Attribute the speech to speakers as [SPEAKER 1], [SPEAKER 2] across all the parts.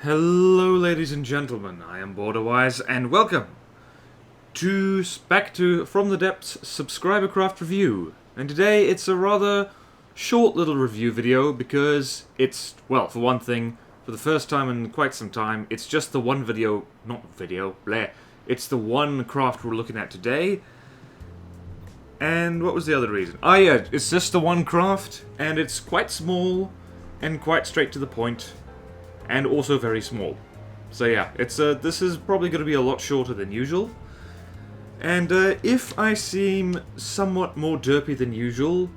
[SPEAKER 1] Hello ladies and gentlemen, I am Borderwise and welcome back to From the Depths Subscribercraft Review. And today it's a rather short little review video because it's, well, for one thing, for the first time in quite some time, it's just the one it's the one craft we're looking at today. And what was the other reason? Oh yeah, it's just the one craft, and it's quite small and quite straight to the point. And also very small. So yeah, it's this is probably going to be a lot shorter than usual. And if I seem somewhat more derpy than usual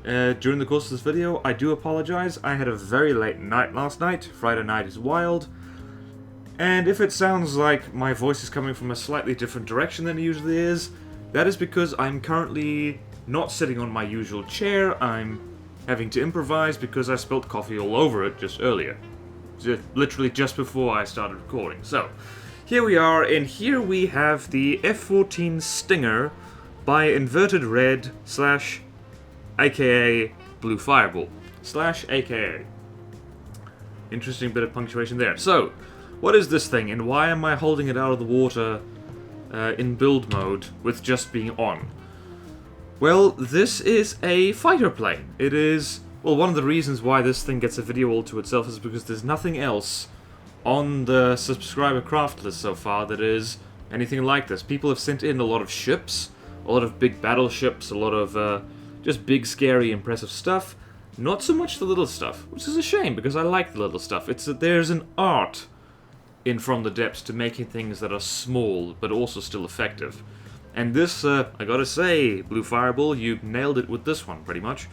[SPEAKER 1] during the course of this video, I do apologize. I had a very late night last night. Friday night is wild. And if it sounds like my voice is coming from a slightly different direction than it usually is, that is because I'm currently not sitting on my usual chair. I'm having to improvise because I spilled coffee all over it just earlier. Literally just before I started recording. So, here we are, and here we have the F14 Stinger by Inverted Red / aka Blue Fireball / aka. Interesting bit of punctuation there. So, what is this thing, and why am I holding it out of the water in build mode with just being on? Well, this is a fighter plane. It is... Well, one of the reasons why this thing gets a video all to itself is because there's nothing else on the subscriber craft list so far that is anything like this. People have sent in a lot of ships, a lot of big battleships, a lot of just big, scary, impressive stuff. Not so much the little stuff, which is a shame because I like the little stuff. There's an art in From the Depths to making things that are small but also still effective. And this, I gotta say, Blue Fireball, you nailed it with this one pretty much.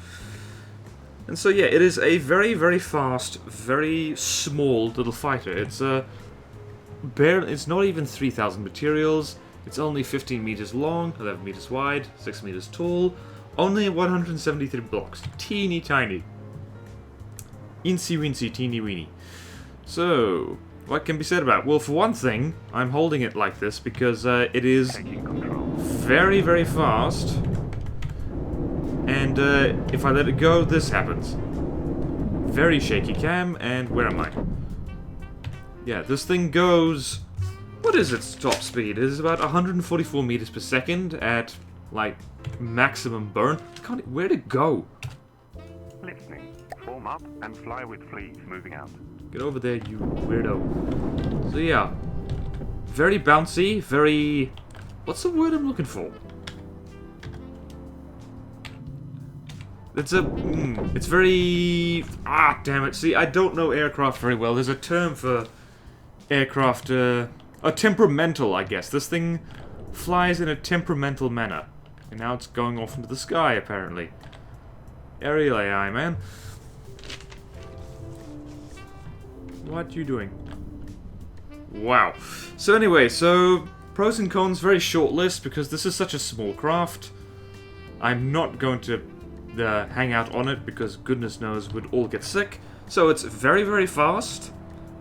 [SPEAKER 1] And so yeah, it is a very, very fast, very small little fighter. It's it's not even 3,000 materials. It's only 15 meters long, 11 meters wide, 6 meters tall. Only 173 blocks. Teeny tiny. Incy wincy, teeny weeny. So, what can be said about it? Well, for one thing, I'm holding it like this because it is very, very fast. And if I let it go, this happens. Very shaky cam, and where am I? Yeah, this thing goes... What is its top speed? It is about 144 meters per second at, like, maximum burn. Where'd it go?
[SPEAKER 2] Listening. Form up and fly with fleas moving out.
[SPEAKER 1] Get over there, you weirdo. So yeah. Very bouncy, very... What's the word I'm looking for? It's very... Ah, damn it. See, I don't know aircraft very well. There's a term for aircraft, temperamental, I guess. This thing flies in a temperamental manner. And now it's going off into the sky, apparently. Aerial AI, man. What you doing? Wow. So anyway, pros and cons, very short list, because this is such a small craft. I'm not going to... hang out on it because goodness knows we'd all get sick. So it's very, very fast.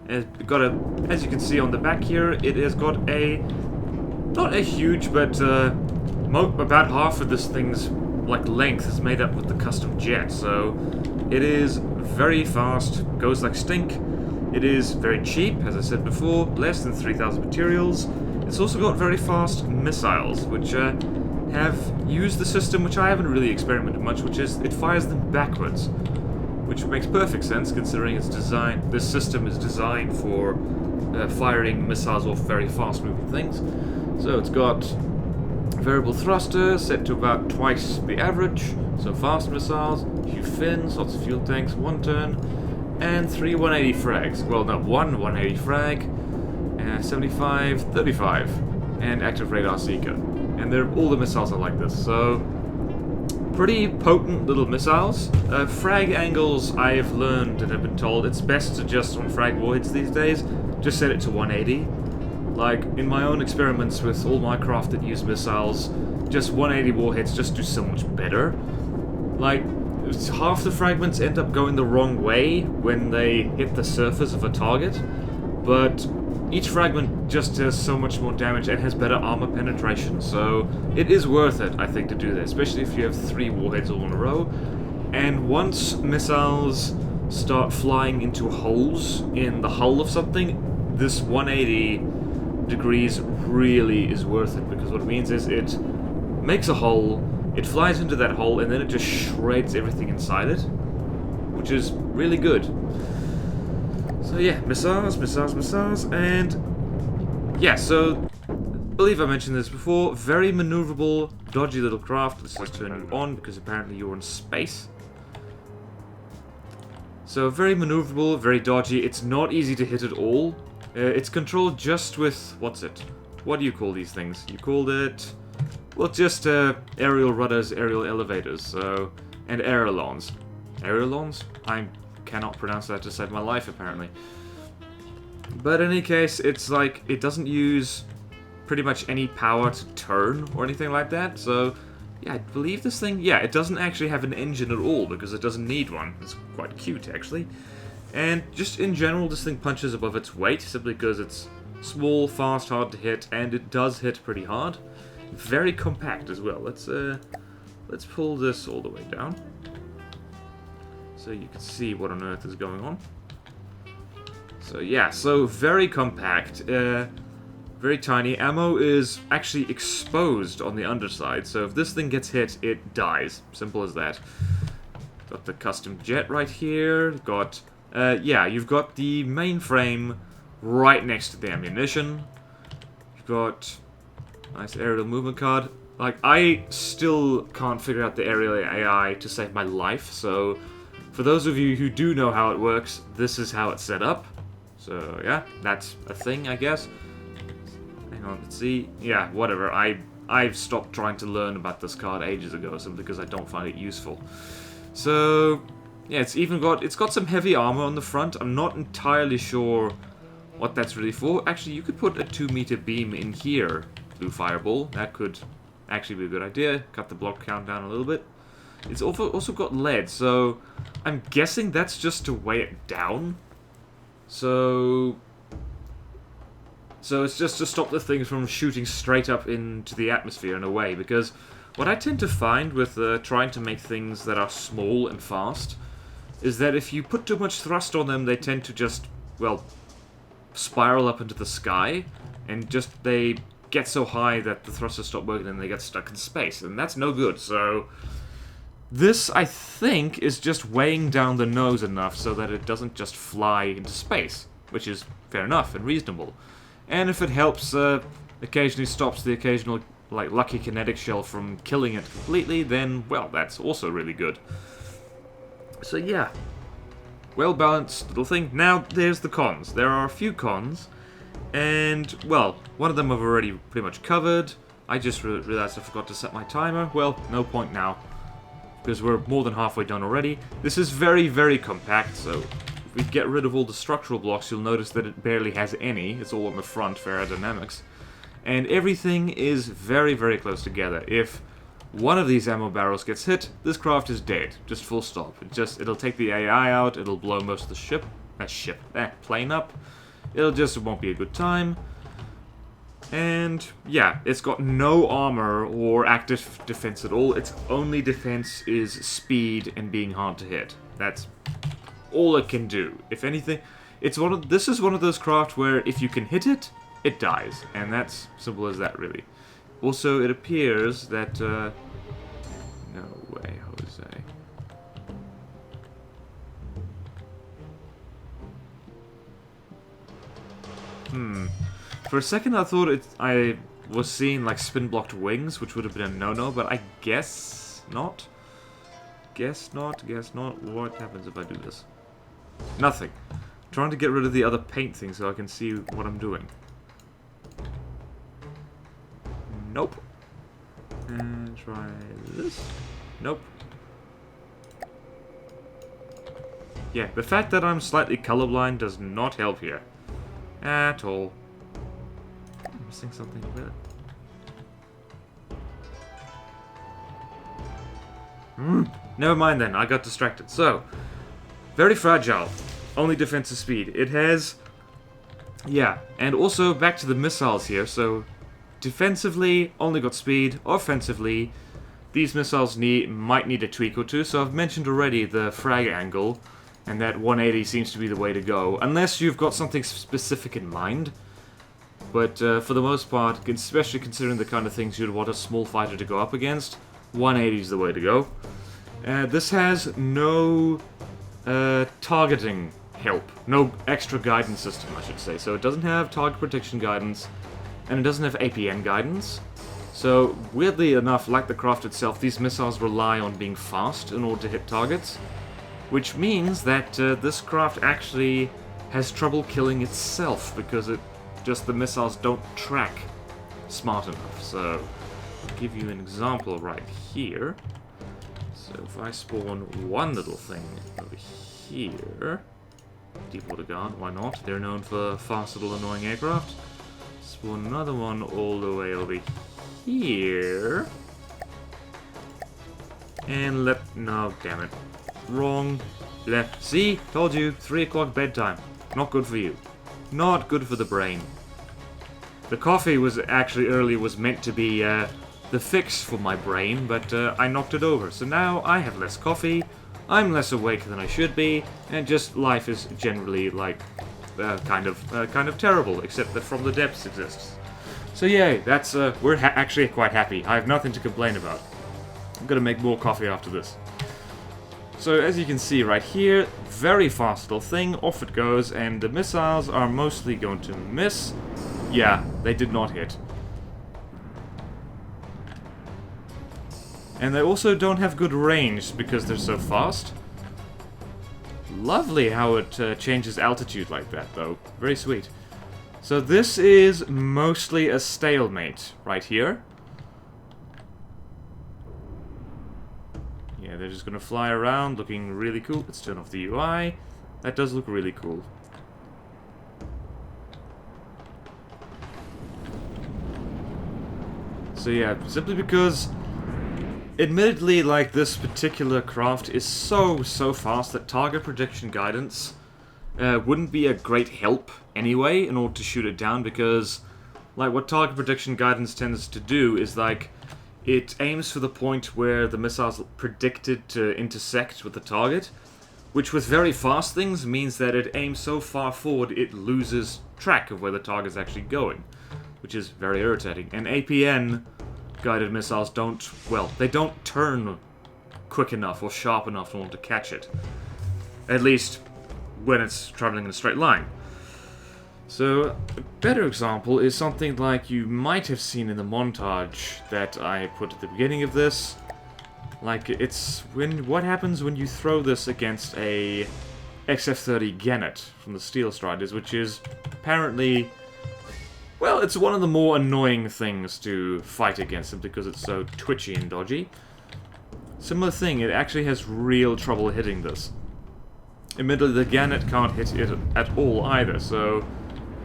[SPEAKER 1] It's got as you can see on the back here, it has got not a huge, but about half of this thing's length is made up with the custom jet. So it is very fast, goes like stink. It is very cheap, as I said before, less than 3,000 materials. It's also got very fast missiles, which have used the system, which I haven't really experimented much, which is it fires them backwards, which makes perfect sense considering it's designed. This system is designed for firing missiles off very fast-moving things. So it's got variable thruster set to about twice the average. So fast missiles, huge fins, lots of fuel tanks, 1 turn, and 3 180 frags. Well, no, 1 180 frag, 75, 35, and active radar seeker. And all the missiles are like this, so pretty potent little missiles. Frag angles, I've learned and have been told it's best to just, on frag warheads these days, just set it to 180. Like, in my own experiments with all my craft that use missiles, just 180 warheads just do so much better. Like, half the fragments end up going the wrong way when they hit the surface of a target, but each fragment just does so much more damage and has better armor penetration, so it is worth it, I think, to do that, especially if you have 3 warheads all in a row. And once missiles start flying into holes in the hull of something, this 180 degrees really is worth it, because what it means is it makes a hole, it flies into that hole, and then it just shreds everything inside it, which is really good. So yeah, missiles, and yeah, so I believe I mentioned this before, very maneuverable, dodgy little craft. Let's just turn you on, because apparently you're in space. So very maneuverable, very dodgy, it's not easy to hit at all. It's controlled just with, what's it? What do you call these things? You called it, well, just aerial rudders, aerial elevators, so, and ailerons. Ailerons? I cannot pronounce that to save my life, apparently. But in any case, it's like, it doesn't use pretty much any power to turn or anything like that, so yeah, I believe this thing, yeah, it doesn't actually have an engine at all, because it doesn't need one. It's quite cute, actually. And just in general, this thing punches above its weight, simply because it's small, fast, hard to hit, and it does hit pretty hard. Very compact as well. Let's pull this all the way down, so you can see what on earth is going on. So yeah, so very compact, very tiny. Ammo is actually exposed on the underside, so if this thing gets hit, it dies. Simple as that. Got the custom jet right here. Got, yeah, you've got the mainframe right next to the ammunition. You've got nice aerial movement card. Like, I still can't figure out the aerial AI to save my life, so for those of you who do know how it works, this is how it's set up. So yeah, that's a thing, I guess. Hang on, let's see. Yeah, whatever. I've stopped trying to learn about this card ages ago, simply because I don't find it useful. So yeah, it's got some heavy armor on the front. I'm not entirely sure what that's really for. Actually, you could put a 2-meter beam in here, blue fireball. That could actually be a good idea. Cut the block count down a little bit. It's also got lead, so I'm guessing that's just to weigh it down. So it's just to stop the thing from shooting straight up into the atmosphere in a way, because what I tend to find with trying to make things that are small and fast is that if you put too much thrust on them, they tend to just, well, spiral up into the sky, and just they get so high that the thrusters stop working and they get stuck in space, and that's no good. So this, I think, is just weighing down the nose enough so that it doesn't just fly into space, which is fair enough and reasonable. And if it helps, occasionally stops the occasional, like, lucky kinetic shell from killing it completely, then, well, that's also really good. So yeah, well-balanced little thing. Now, there's the cons. There are a few cons, and, well, one of them I've already pretty much covered. I just realized I forgot to set my timer. Well, no point now, because we're more than halfway done already. This is very, very compact, so if we get rid of all the structural blocks, you'll notice that it barely has any. It's all on the front for aerodynamics. And everything is very, very close together. If one of these ammo barrels gets hit, this craft is dead. Just full stop. It'll take the AI out, it'll blow most of the plane up. It won't be a good time. And yeah, it's got no armor or active defense at all. Its only defense is speed and being hard to hit. That's all it can do. If anything, this is one of those craft where if you can hit it, it dies. And that's simple as that, really. Also, it appears that, no way, Jose. For a second I thought I was seeing like spin-blocked wings, which would have been a no-no, but I guess not. Guess not. What happens if I do this? Nothing. I'm trying to get rid of the other paint thing so I can see what I'm doing. Nope. And try this. Nope. Yeah, the fact that I'm slightly colorblind does not help here. At all. I'm missing something with it. Never mind then, I got distracted. So, very fragile. Only defensive speed. It has... Yeah, and also back to the missiles here. So, defensively, only got speed. Offensively, these missiles might need a tweak or two. So I've mentioned already the frag angle. And that 180 seems to be the way to go, unless you've got something specific in mind. But for the most part, especially considering the kind of things you'd want a small fighter to go up against, 180 is the way to go. This has no targeting help, no extra guidance system, I should say. So it doesn't have target prediction guidance, and it doesn't have APN guidance. So, weirdly enough, like the craft itself, these missiles rely on being fast in order to hit targets. Which means that this craft actually has trouble killing itself, because the missiles don't track smart enough. So, I'll give you an example right here. So if I spawn one little thing over here, Deepwater Guard, why not? They're known for fast little annoying aircraft. Spawn another one all the way over here. And no, damn it. Wrong. Left. See? Told you. 3 o'clock bedtime. Not good for you. Not good for the brain. The coffee was actually earlier was meant to be the fix for my brain, but I knocked it over. So now I have less coffee, I'm less awake than I should be, and just life is generally like kind of terrible, except that From the Depths exists. So yay, that's we're actually quite happy. I have nothing to complain about. I'm gonna make more coffee after this. So as you can see right here, very fast little thing, off it goes, and the missiles are mostly going to miss. Yeah, they did not hit. And they also don't have good range because they're so fast. Lovely how it changes altitude like that, though. Very sweet. So this is mostly a stalemate right here. Yeah, they're just gonna fly around looking really cool. Let's turn off the UI. That does look really cool. So yeah, simply because admittedly, like, this particular craft is so fast that target prediction guidance wouldn't be a great help anyway in order to shoot it down, because, like, what target prediction guidance tends to do is, like, it aims for the point where the missile's predicted to intersect with the target, which with very fast things means that it aims so far forward it loses track of where the target's actually going, which is very irritating. And APN guided missiles don't turn quick enough or sharp enough in order to catch it. At least when it's traveling in a straight line. So, a better example is something like you might have seen in the montage that I put at the beginning of this. Like, it's what happens when you throw this against a XF-30 Gannet from the Steel Striders, which is apparently, well, it's one of the more annoying things to fight against it because it's so twitchy and dodgy. Similar thing, it actually has real trouble hitting this. Admittedly, the Gannet can't hit it at all either, so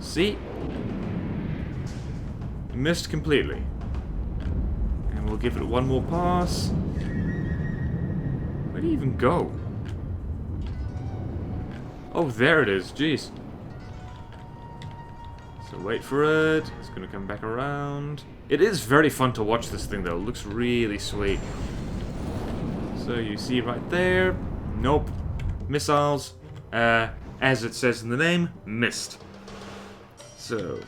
[SPEAKER 1] see? Missed completely. And we'll give it one more pass. Where do you even go? Oh, there it is, jeez. So wait for it, it's gonna come back around. It is very fun to watch this thing though, it looks really sweet. So you see right there, nope, missiles, as it says in the name, missed. So,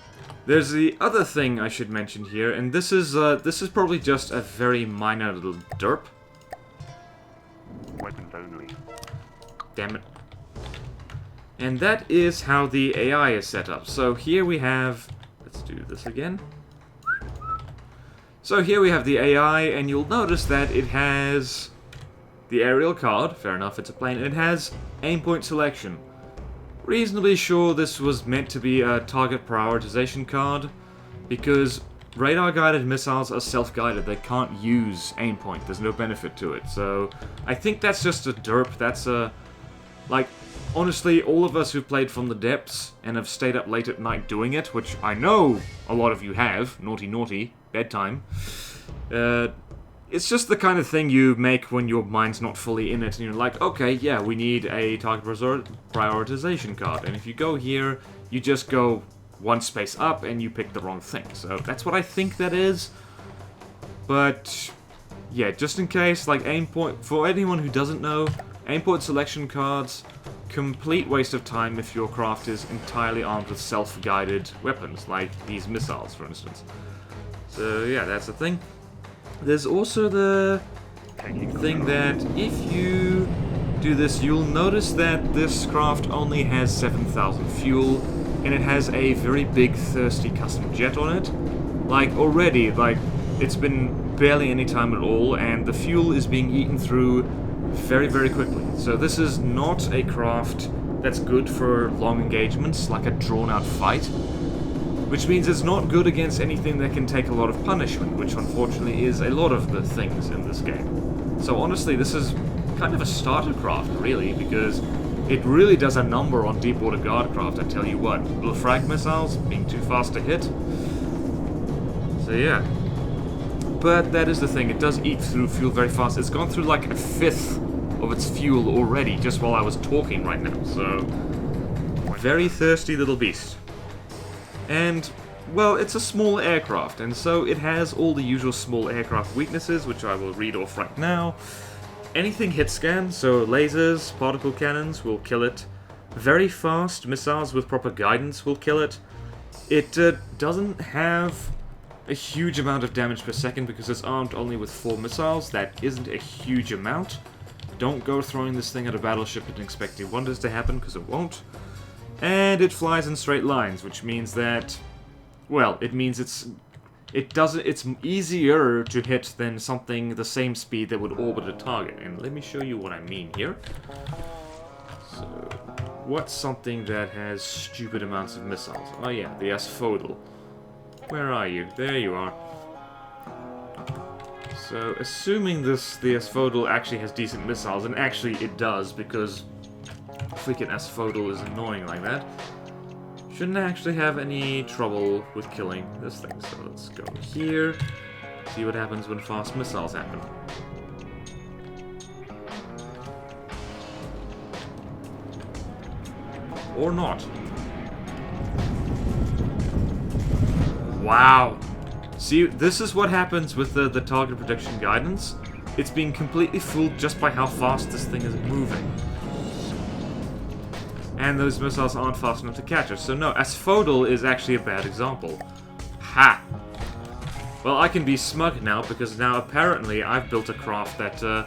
[SPEAKER 1] there's the other thing I should mention here, and this is probably just a very minor little derp.
[SPEAKER 2] Weapons only.
[SPEAKER 1] Damn it. And that is how the AI is set up. So here we have, let's do this again. So here we have the AI, and you'll notice that it has the aerial card, fair enough, it's a plane, and it has aim point selection. Reasonably sure this was meant to be a target prioritization card, because radar-guided missiles are self-guided, they can't use aim point, there's no benefit to it. So I think that's just a derp, that's a, like, honestly, all of us who've played From the Depths and have stayed up late at night doing it, which I know a lot of you have, naughty, bedtime, it's just the kind of thing you make when your mind's not fully in it, and you're like, okay, yeah, we need a target prioritization card, and if you go here, you just go one space up, and you pick the wrong thing. So that's what I think that is, but yeah, just in case, like, aim point, for anyone who doesn't know, Aim-point selection cards, complete waste of time if your craft is entirely armed with self-guided weapons, like these missiles, for instance. So yeah, that's the thing. There's also the thing that if you do this, you'll notice that this craft only has 7,000 fuel, and it has a very big thirsty custom jet on it. Like, already, like, it's been barely any time at all, and the fuel is being eaten through very, very quickly. So this is not a craft that's good for long engagements, like a drawn-out fight, which means it's not good against anything that can take a lot of punishment, which unfortunately is a lot of the things in this game. So honestly, this is kind of a starter craft, really, because it really does a number on Deepwater Guard craft, I tell you what. Little frag missiles, being too fast to hit. So yeah. But that is the thing, it does eat through fuel very fast. It's gone through like a fifth of its fuel already, just while I was talking right now, so... very thirsty little beast. And, well, it's a small aircraft, and so it has all the usual small aircraft weaknesses, which I will read off right now. Anything hit scan, so lasers, particle cannons will kill it. Very fast missiles with proper guidance will kill it. It doesn't have a huge amount of damage per second because it's armed only with 4 missiles. That isn't a huge amount. Don't go throwing this thing at a battleship and expecting wonders to happen, because it won't. And it flies in straight lines, which means that, well, it means it's easier to hit than something the same speed that would orbit a target. And let me show you what I mean here. So, what's something that has stupid amounts of missiles? Oh yeah, the asphodel. Where are you? There you are. So, assuming the asphodel actually has decent missiles, and actually it does, because freaking asphodel is annoying like that, shouldn't actually have any trouble with killing this thing. So let's go here, see what happens when fast missiles happen. Or not. Wow. See, this is what happens with the target prediction guidance. It's being completely fooled just by how fast this thing is moving. And those missiles aren't fast enough to catch us. So no, asphodel is actually a bad example. Ha! Well, I can be smug now, because now apparently I've built a craft that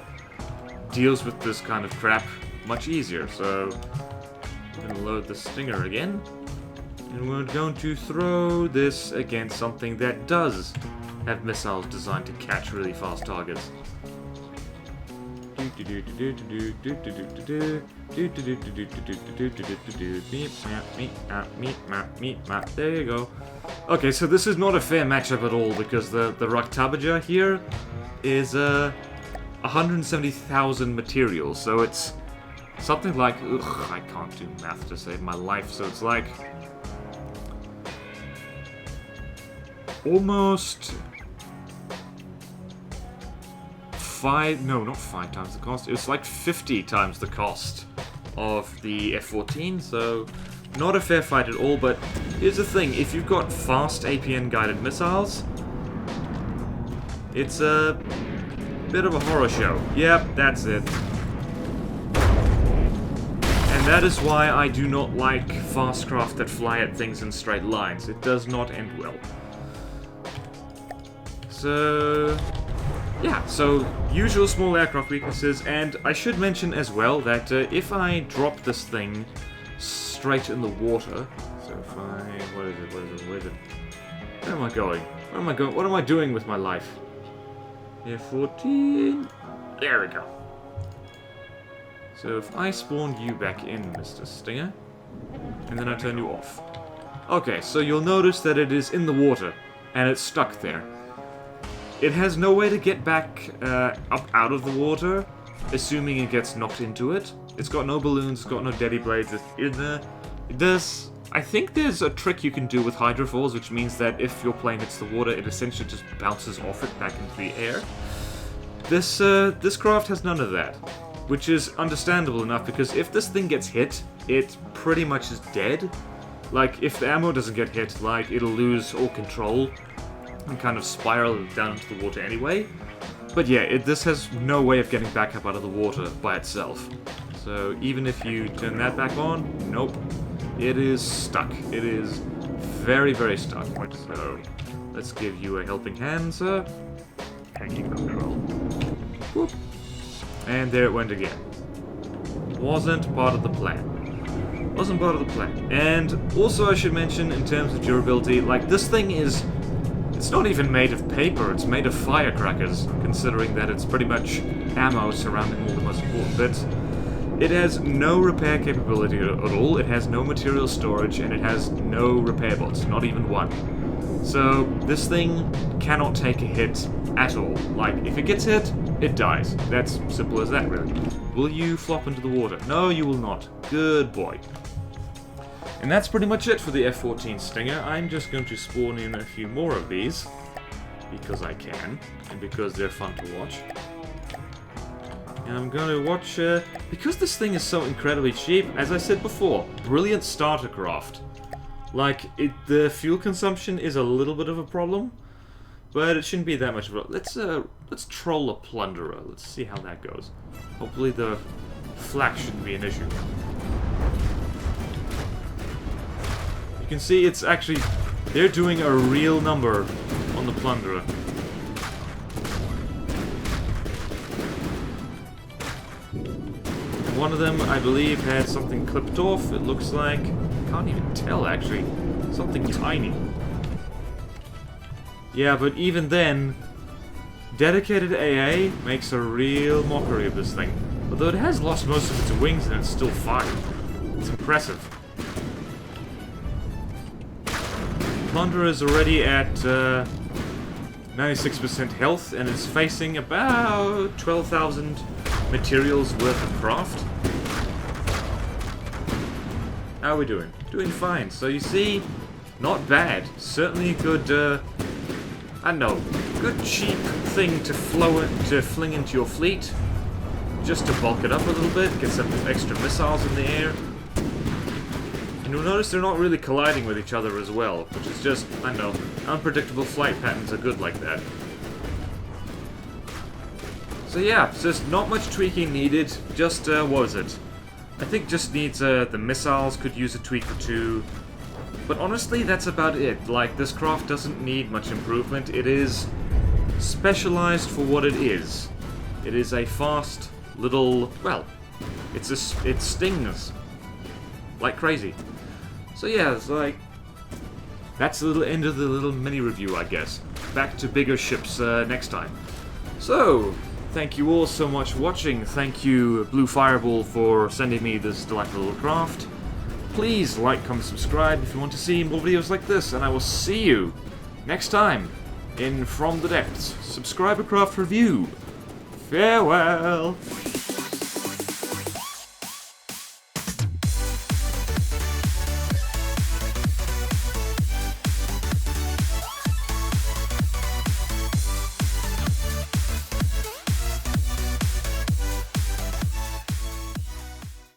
[SPEAKER 1] deals with this kind of crap much easier. So, I'm going to load the stinger again. And we're going to throw this against something that does have missiles designed to catch really fast targets. There you go. Okay, so this is not a fair matchup at all, because the Raktabaja here is 170,000 materials, so it's something like, I can't do math to save my life, so it's like almost not 5 times the cost, it's like 50 times the cost of the F14, so not a fair fight at all. But here's the thing, if you've got fast APN guided missiles, it's a bit of a horror show. Yep, that's it. And that is why I do not like fast craft that fly at things in straight lines. It does not end well. So yeah, so usual small aircraft weaknesses, and I should mention as well that if I drop this thing straight in the water, so if I, where is it, where am I going? What am I doing with my life? F14, there we go. So if I spawn you back in, Mr. Stinger, and then I turn you off. Okay, so you'll notice that it is in the water, and it's stuck there. It has no way to get back up out of the water, assuming it gets knocked into it. It's got no balloons, it's got no daddy blades. I think there's a trick you can do with hydrofoils, which means that if your plane hits the water, it essentially just bounces off it back into the air. This craft has none of that, which is understandable enough, because if this thing gets hit, it pretty much is dead. Like, if the ammo doesn't get hit, like, it'll lose all control and kind of spiral down into the water anyway. But yeah, this has no way of getting back up out of the water by itself. So even if you turn that back on, nope. It is stuck. It is very, very stuck. So let's give you a helping hand, sir.
[SPEAKER 2] Taking control.
[SPEAKER 1] Whoop. And there it went again. Wasn't part of the plan. Wasn't part of the plan. And also I should mention, in terms of durability, like this thing is... It's not even made of paper, it's made of firecrackers, considering that it's pretty much ammo surrounding all the most important bits. It has no repair capability at all, it has no material storage, and it has no repair bots, not even one. So this thing cannot take a hit at all. Like, if it gets hit, it dies. That's simple as that, really. Will you flop into the water? No, you will not. Good boy. And that's pretty much it for the F14 Stinger. I'm just going to spawn in a few more of these, because I can, and because they're fun to watch. And I'm going to watch, because this thing is so incredibly cheap, as I said before, brilliant starter craft. Like, the fuel consumption is a little bit of a problem, but it shouldn't be that much of a... Let's troll a plunderer. Let's see how that goes. Hopefully the flak shouldn't be an issue. You can see it's actually... They're doing a real number on the plunderer. One of them, I believe, had something clipped off, it looks like. Can't even tell, actually. Something tiny. Yeah, but even then, dedicated AA makes a real mockery of this thing. Although it has lost most of its wings and it's still fine. It's impressive. Plunderer is already at 96% health and is facing about 12,000 materials worth of craft. How are we doing? Doing fine. So you see, not bad. Certainly good, I don't know, good cheap thing to fling into your fleet. Just to bulk it up a little bit, get some extra missiles in the air. And you'll notice they're not really colliding with each other as well, which is just, I don't know, unpredictable flight patterns are good like that. So yeah, just not much tweaking needed, just, what was it? I think just needs, the missiles could use a tweak or two. But honestly, that's about it. Like, this craft doesn't need much improvement. It is specialized for what it is. It is a fast little, well, it stings like crazy. So yeah, it's like, that's the little end of the little mini review, I guess. Back to bigger ships next time. So, thank you all so much for watching. Thank you, Blue Fireball, for sending me this delightful little craft. Please like, comment, subscribe if you want to see more videos like this, and I will see you next time in From the Depths Subscriber Craft Review. Farewell!